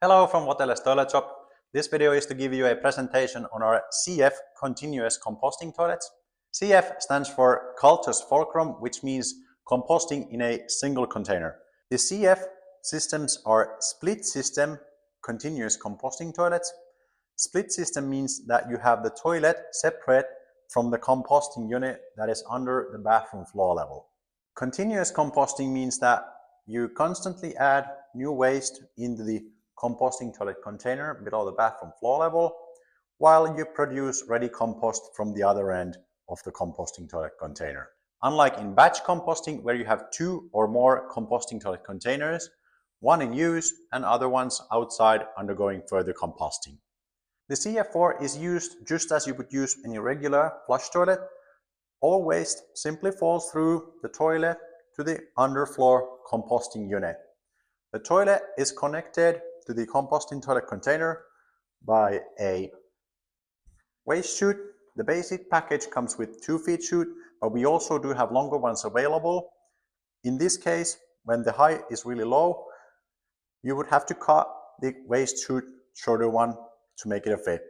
Hello from Waterless Toilet Shop. This video is to give you a presentation on our CF continuous composting toilets. CF stands for Cultus Fulcrum, which means composting in a single container. The CF systems are split system continuous composting toilets. Split system means that you have the toilet separate from the composting unit that is under the bathroom floor level. Continuous composting means that you constantly add new waste into the composting toilet container below the bathroom floor level, while you produce ready compost from the other end of the composting toilet container. Unlike in batch composting, where you have two or more composting toilet containers, one in use and other ones outside undergoing further composting. The CF4 is used just as you would use any regular flush toilet. All waste simply falls through the toilet to the underfloor composting unit. The toilet is connected to the composting toilet container by a waste chute. The basic package comes with 2 feet chute, but we also do have longer ones available. In this case, when the height is really low, you would have to cut the waste chute shorter one to make it a fit.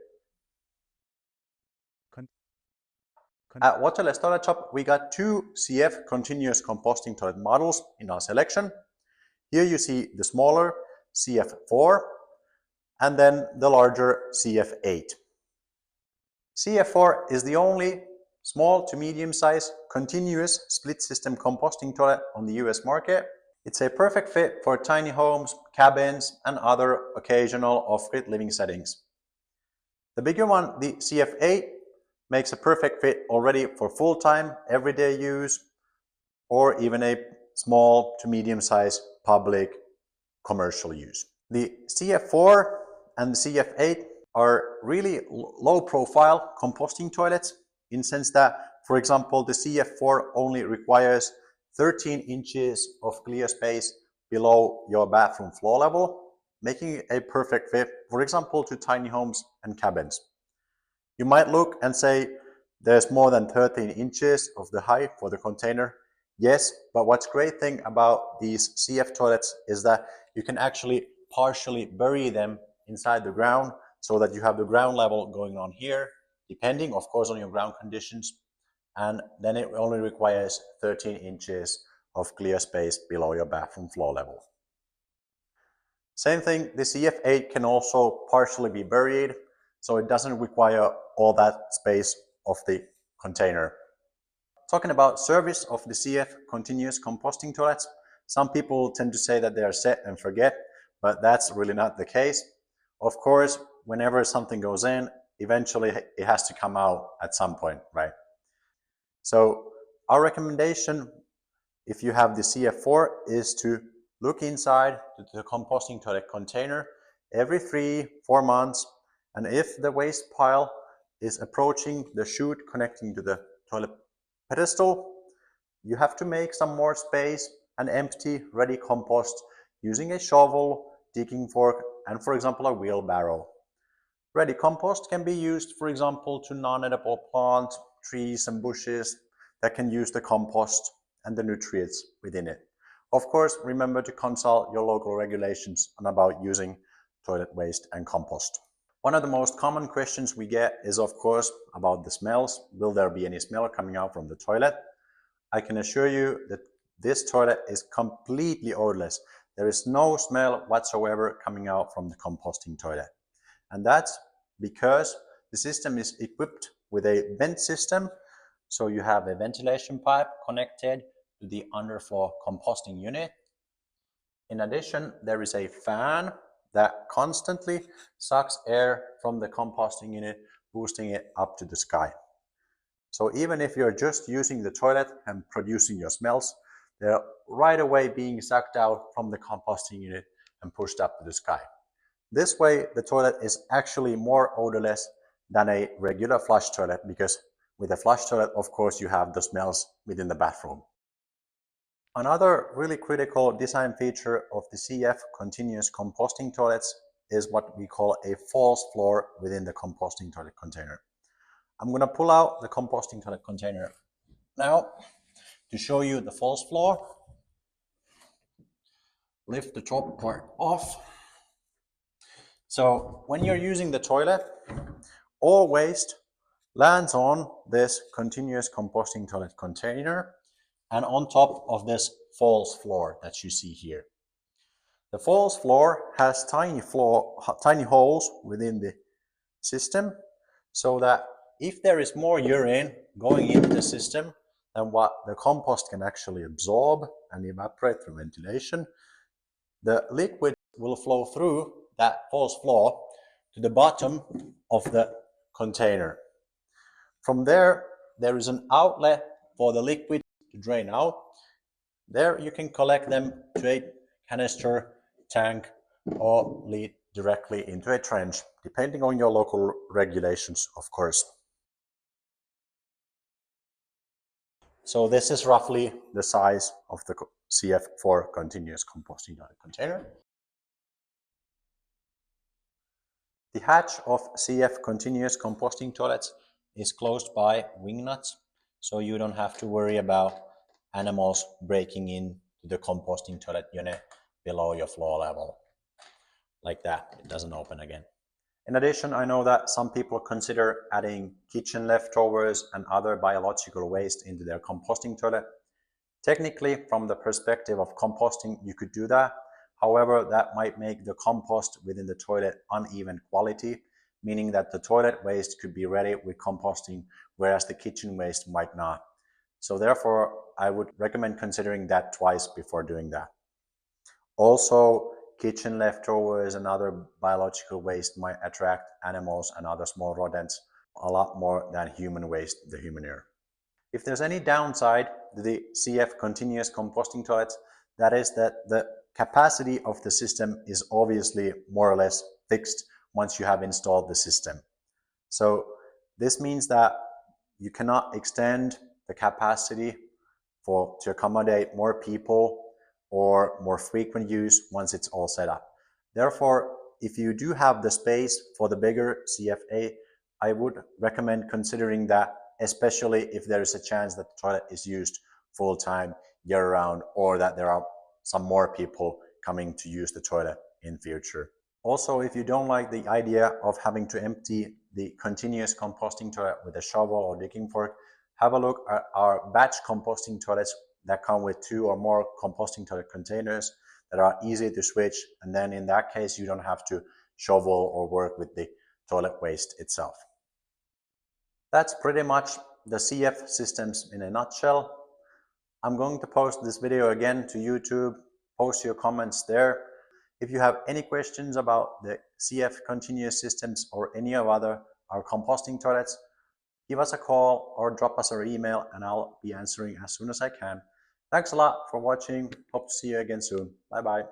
At Waterless Toilet Shop, we got 2 CF continuous composting toilet models in our selection. Here you see the smaller CF4 and then the larger CF8. CF4 is the only small to medium size continuous split system composting toilet on the US market. It's a perfect fit for tiny homes, cabins and other occasional off-grid living settings. The bigger one, the CF8, makes a perfect fit already for full-time, everyday use, or even a small to medium-sized public commercial use. The CF4 and the CF8 are really low-profile composting toilets in the sense that, for example, the CF4 only requires 13 inches of clear space below your bathroom floor level, making it a perfect fit, for example, to tiny homes and cabins. You might look and say there's more than 13 inches of the height for the container. Yes, but what's great thing about these CF toilets is that you can actually partially bury them inside the ground so that you have the ground level going on here, depending of course on your ground conditions, and then it only requires 13 inches of clear space below your bathroom floor level. Same thing, the CF8 can also partially be buried, so it doesn't require all that space of the container. Talking about service of the CF continuous composting toilets, some people tend to say that they are set and forget, but that's really not the case. Of course, whenever something goes in, eventually it has to come out at some point, right? So our recommendation, if you have the CF4, is to look inside the composting toilet container every 3-4 months, and if the waste pile is approaching the chute connecting to the toilet pedestal, you have to make some more space and empty ready compost using a shovel, digging fork, and for example a wheelbarrow. Ready compost can be used, for example, to non-edible plants, trees and bushes that can use the compost and the nutrients within it. Of course, remember to consult your local regulations on about using toilet waste and compost. One of the most common questions we get is of course about the smells. Will there be any smell coming out from the toilet? I can assure you that this toilet is completely odorless. There is no smell whatsoever coming out from the composting toilet. And that's because the system is equipped with a vent system. So you have a ventilation pipe connected to the underfloor composting unit. In addition, there is a fan that constantly sucks air from the composting unit, boosting it up to the sky. So even if you're just using the toilet and producing your smells, they're right away being sucked out from the composting unit and pushed up to the sky. This way, the toilet is actually more odorless than a regular flush toilet, because with a flush toilet, of course, you have the smells within the bathroom. Another really critical design feature of the CF continuous composting toilets is what we call a false floor within the composting toilet container. I'm going to pull out the composting toilet container now to show you the false floor. Lift the top part off. So when you're using the toilet, all waste lands on this continuous composting toilet container and on top of this false floor that you see here. The false floor has tiny holes within the system, so that if there is more urine going into the system than what the compost can actually absorb and evaporate through ventilation, the liquid will flow through that false floor to the bottom of the container. From there, there is an outlet for the liquid to drain out. There you can collect them to a canister, tank, or lead directly into a trench, depending on your local regulations, of course. So this is roughly the size of the CF4 continuous composting container. The hatch of CF continuous composting toilets is closed by wing nuts, so you don't have to worry about animals breaking into the composting toilet unit below your floor level. Like that, it doesn't open again. In addition, I know that some people consider adding kitchen leftovers and other biological waste into their composting toilet. Technically, from the perspective of composting, you could do that. However, that might make the compost within the toilet uneven quality, meaning that the toilet waste could be ready with composting, whereas the kitchen waste might not. So therefore, I would recommend considering that twice before doing that. Also, kitchen leftovers and other biological waste might attract animals and other small rodents a lot more than human waste, the human air. If there's any downside to the CF continuous composting toilets, that is that the capacity of the system is obviously more or less fixed once you have installed the system. So this means that you cannot extend the capacity to accommodate more people or more frequent use once it's all set up. Therefore, if you do have the space for the bigger CF8, I would recommend considering that, especially if there is a chance that the toilet is used full-time, year-round, or that there are some more people coming to use the toilet in future. Also, if you don't like the idea of having to empty the continuous composting toilet with a shovel or digging fork, have a look at our batch composting toilets that come with 2 or more composting toilet containers that are easy to switch, and then in that case you don't have to shovel or work with the toilet waste itself. That's pretty much the CF systems in a nutshell. I'm going to post this video again to YouTube. Post your comments there. If you have any questions about the CF continuous systems or any of our composting toilets, give us a call or drop us an email and I'll be answering as soon as I can. Thanks a lot for watching. Hope to see you again soon. Bye bye.